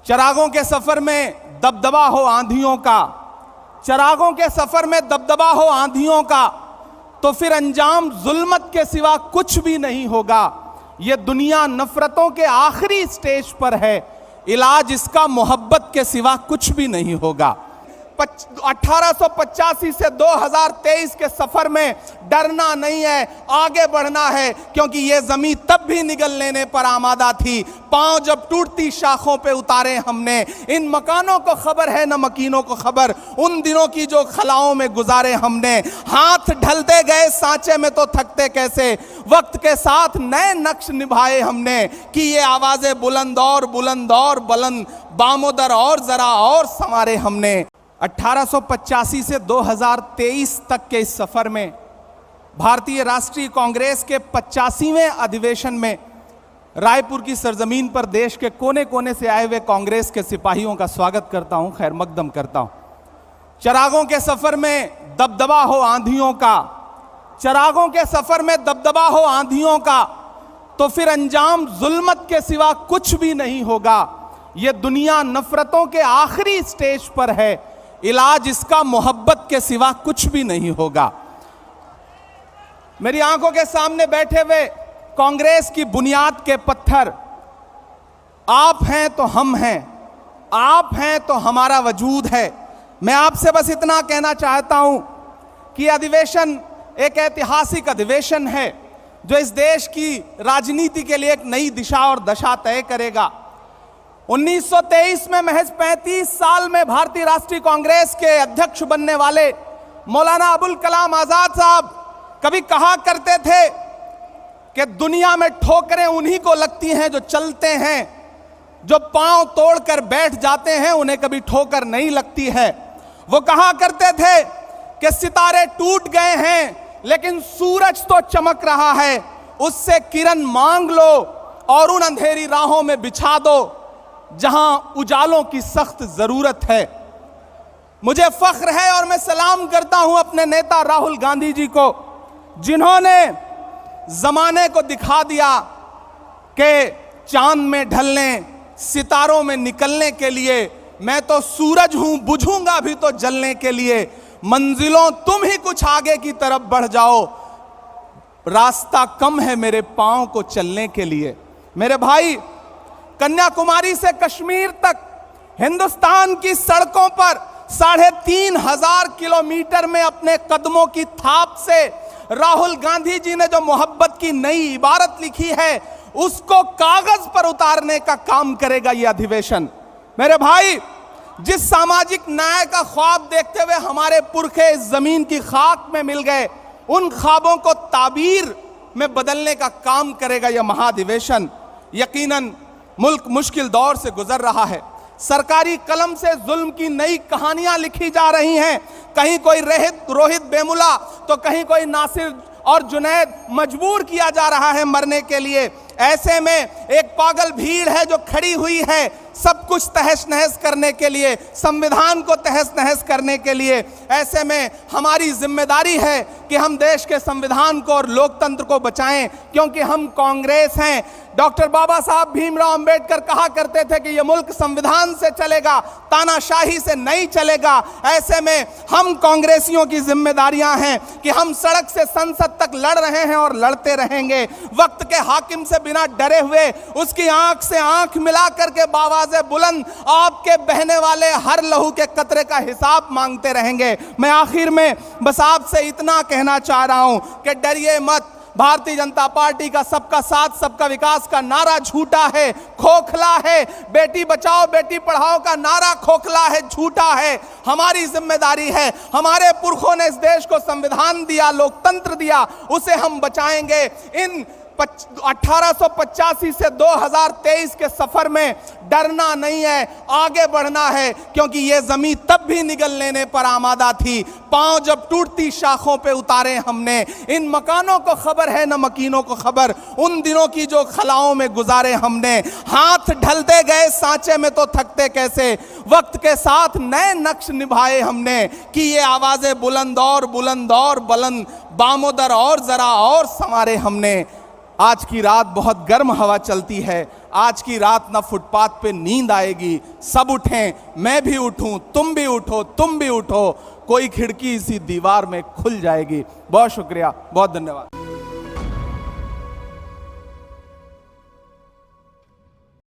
चिरागों के सफर में दबदबा हो आंधियों का, चिरागों के सफर में दबदबा हो आंधियों का, तो फिर अंजाम जुल्मत के सिवा कुछ भी नहीं होगा। ये दुनिया नफरतों के आखिरी स्टेज पर है, इलाज इसका मोहब्बत के सिवा कुछ भी नहीं होगा। 1885 से 2023 के सफर में डरना नहीं है, आगे बढ़ना है, क्योंकि ये जमीन तब भी निगल लेने पर आमादा थी। पांव जब टूटती शाखों पे उतारे हमने, इन मकानों को खबर है न मकीनों को खबर, उन दिनों की जो खलाओं में गुजारे हमने। हाथ ढलते गए सांचे में तो थकते कैसे, वक्त के साथ नए नक्श निभाए हमने, कि ये आवाजें बुलंद और बुलंद, बामोदर और जरा और संवारे हमने। 1885 से 2023 तक के इस सफर में भारतीय राष्ट्रीय कांग्रेस के 85वें अधिवेशन में रायपुर की सरजमीन पर देश के कोने कोने से आए हुए कांग्रेस के सिपाहियों का स्वागत करता हूं, खैर मकदम करता हूं। चिरागों के सफर में दबदबा हो आंधियों का, चिरागों के सफर में दबदबा हो आंधियों का, तो फिर अंजाम जुल्मत के सिवा कुछ भी नहीं होगा। ये दुनिया नफरतों के आखिरी स्टेज पर है, इलाज इसका मोहब्बत के सिवा कुछ भी नहीं होगा। मेरी आंखों के सामने बैठे हुए कांग्रेस की बुनियाद के पत्थर आप हैं तो हम हैं, आप हैं तो हमारा वजूद है। मैं आपसे बस इतना कहना चाहता हूं कि अधिवेशन एक ऐतिहासिक अधिवेशन है जो इस देश की राजनीति के लिए एक नई दिशा और दशा तय करेगा। 1923 में महज 35 साल में भारतीय राष्ट्रीय कांग्रेस के अध्यक्ष बनने वाले मौलाना अबुल कलाम आजाद साहब कभी कहा करते थे कि दुनिया में ठोकरें उन्हीं को लगती हैं जो चलते हैं, जो पांव तोड़कर बैठ जाते हैं उन्हें कभी ठोकर नहीं लगती है। वो कहा करते थे कि सितारे टूट गए हैं लेकिन सूरज तो चमक रहा है, उससे किरण मांग लो और उन अंधेरी राहों में बिछा दो जहां उजालों की सख्त जरूरत है। मुझे फख्र है और मैं सलाम करता हूं अपने नेता राहुल गांधी जी को, जिन्होंने जमाने को दिखा दिया कि चांद में ढलने, सितारों में निकलने के लिए मैं तो सूरज हूं, बुझूंगा भी तो जलने के लिए। मंजिलों तुम ही कुछ आगे की तरफ बढ़ जाओ, रास्ता कम है मेरे पांव को चलने के लिए। मेरे भाई, कन्याकुमारी से कश्मीर तक हिंदुस्तान की सड़कों पर 3500 किलोमीटर में अपने कदमों की थाप से राहुल गांधी जी ने जो मोहब्बत की नई इबारत लिखी है उसको कागज पर उतारने का काम करेगा यह अधिवेशन। मेरे भाई, जिस सामाजिक न्याय का ख्वाब देखते हुए हमारे पुरखे इस जमीन की खाक में मिल गए, उन ख्वाबों को ताबीर में बदलने का काम करेगा यह महाधिवेशन। यकीनन मुल्क मुश्किल दौर से गुजर रहा है, सरकारी कलम से जुल्म की नई कहानियां लिखी जा रही हैं। कहीं कोई रोहित बेमुला तो कहीं कोई नासिर और जुनैद मजबूर किया जा रहा है मरने के लिए। ऐसे में एक पागल भीड़ है जो खड़ी हुई है सब कुछ तहस नहस करने के लिए, संविधान को तहस नहस करने के लिए। ऐसे में हमारी जिम्मेदारी है कि हम देश के संविधान को और लोकतंत्र को बचाएं, क्योंकि हम कांग्रेस हैं। डॉक्टर बाबा साहब भीमराव अंबेडकर कहा करते थे कि यह मुल्क संविधान से चलेगा, तानाशाही से नहीं चलेगा। ऐसे में हम कांग्रेसियों की जिम्मेदारियां हैं कि हम सड़क से संसद तक लड़ रहे हैं और लड़ते रहेंगे। वक्त के हाकिम से बिना डरे हुए उसकी आंख से आंख मिला करके बावाज़े बुलंद आपके बहने वाले हर लहू के कतरे का हिसाब मांगते रहेंगे। मैं आखिर में बस आपसे इतना कहना चाह रहा हूं कि डरिए मत। भारतीय जनता पार्टी का सबका साथ सबका विकास का नारा झूठा है, खोखला है। बेटी बचाओ बेटी पढ़ाओ का नारा खोखला है, झूठा है। हमारी जिम्मेदारी है, हमारे पुरखों ने इस देश को संविधान दिया, लोकतंत्र दिया, उसे हम बचाएंगे। इन 1885 से 2023 के सफर में डरना नहीं है, आगे बढ़ना है, क्योंकि ये जमीन तब भी निगल लेने पर आमादा थी। पांव जब टूटती शाखों पे उतारे हमने। इन मकानों को खबर है न मकीनों को खबर, उन दिनों की जो खलाओं में गुजारे हमने। हाथ ढलते गए सांचे में तो थकते कैसे, वक्त के साथ नए नक्श निभाए हमने, कि ये आवाजें बुलंद और बुलंद, बामोदर और जरा और संवारे हमने। आज की रात बहुत गर्म हवा चलती है, आज की रात ना फुटपाथ पे नींद आएगी, सब उठें, मैं भी उठूं, तुम भी उठो, तुम भी उठो, कोई खिड़की इसी दीवार में खुल जाएगी। बहुत शुक्रिया, बहुत धन्यवाद।